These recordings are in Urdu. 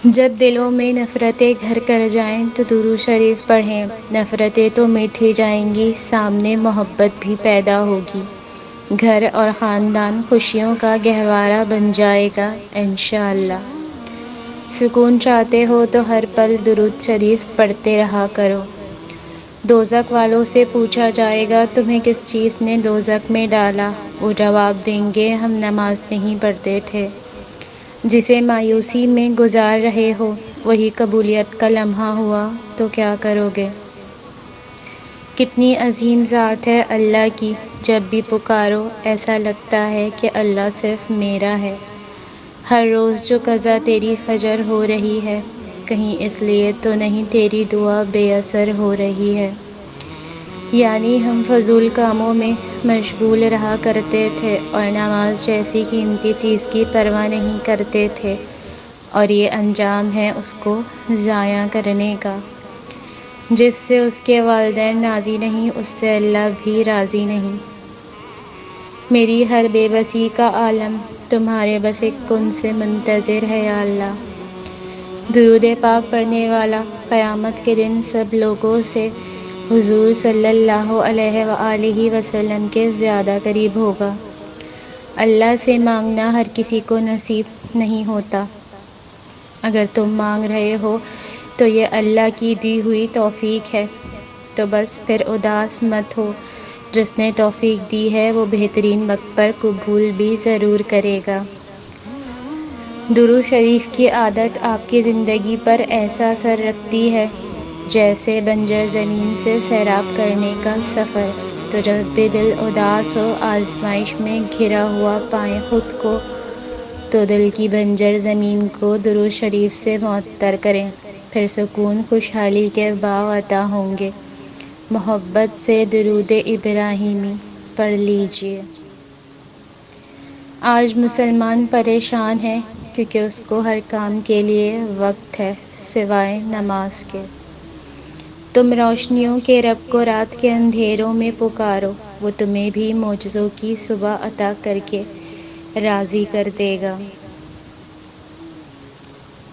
جب دلوں میں نفرتیں گھر کر جائیں تو درود شریف پڑھیں، نفرتیں تو مٹ ہی جائیں گی، سامنے محبت بھی پیدا ہوگی، گھر اور خاندان خوشیوں کا گہوارہ بن جائے گا انشاءاللہ۔ سکون چاہتے ہو تو ہر پل درود شریف پڑھتے رہا کرو۔ دوزخ والوں سے پوچھا جائے گا تمہیں کس چیز نے دوزخ میں ڈالا؟ وہ جواب دیں گے ہم نماز نہیں پڑھتے تھے۔ جسے مایوسی میں گزار رہے ہو وہی قبولیت کا لمحہ ہوا تو کیا کرو گے؟ کتنی عظیم ذات ہے اللہ کی، جب بھی پکارو ایسا لگتا ہے کہ اللہ صرف میرا ہے۔ ہر روز جو قضا تیری فجر ہو رہی ہے، کہیں اس لیے تو نہیں تیری دعا بے اثر ہو رہی ہے۔ یعنی ہم فضول کاموں میں مشغول رہا کرتے تھے اور نماز جیسی قیمتی چیز کی پرواہ نہیں کرتے تھے، اور یہ انجام ہے اس کو ضائع کرنے کا۔ جس سے اس کے والدین راضی نہیں اس سے اللہ بھی راضی نہیں۔ میری ہر بے بسی کا عالم تمہارے بس ایک کن سے منتظر ہے یا اللہ۔ درود پاک پڑھنے والا قیامت کے دن سب لوگوں سے حضور صلی اللہ علیہ وآلہ وسلم کے زیادہ قریب ہوگا۔ اللہ سے مانگنا ہر کسی کو نصیب نہیں ہوتا۔ اگر تم مانگ رہے ہو تو یہ اللہ کی دی ہوئی توفیق ہے، تو بس پھر اداس مت ہو، جس نے توفیق دی ہے وہ بہترین وقت پر قبول بھی ضرور کرے گا۔ درود شریف کی عادت آپ کی زندگی پر ایسا اثر رکھتی ہے جیسے بنجر زمین سے سیراب کرنے کا سفر۔ تو جب بھی دل اداس ہو، آزمائش میں گھرا ہوا پائیں خود کو، تو دل کی بنجر زمین کو درود شریف سے معطر کریں، پھر سکون خوشحالی کے باغ عطا ہوں گے۔ محبت سے درود ابراہیمی پڑھ لیجئے۔ آج مسلمان پریشان ہے کیونکہ اس کو ہر کام کے لیے وقت ہے سوائے نماز کے۔ تم روشنیوں کے رب کو رات کے اندھیروں میں پکارو، وہ تمہیں بھی معجزوں کی صبح عطا کر کے راضی کر دے گا۔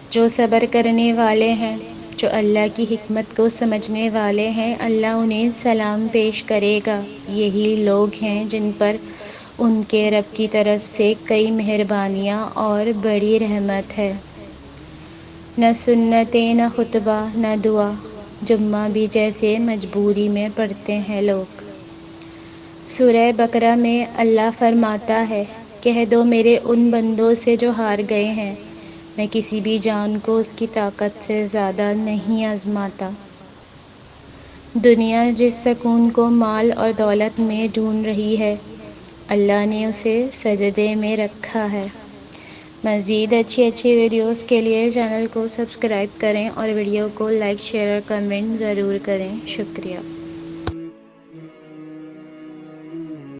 جو صبر کرنے والے ہیں، جو اللہ کی حکمت کو سمجھنے والے ہیں، اللہ انہیں سلام پیش کرے گا۔ یہی لوگ ہیں جن پر ان کے رب کی طرف سے کئی مہربانیاں اور بڑی رحمت ہے۔ نہ سنتیں، نہ خطبہ، نہ دعا، جمعہ بھی جیسے مجبوری میں پڑھتے ہیں لوگ۔ سورہ بقرہ میں اللہ فرماتا ہے، کہہ دو میرے ان بندوں سے جو ہار گئے ہیں، میں کسی بھی جان کو اس کی طاقت سے زیادہ نہیں آزماتا۔ دنیا جس سکون کو مال اور دولت میں ڈھونڈ رہی ہے، اللہ نے اسے سجدے میں رکھا ہے۔ مزید اچھی ویڈیوز کے لیے چینل کو سبسکرائب کریں اور ویڈیو کو لائک، شیئر اور کمنٹ ضرور کریں۔ شکریہ۔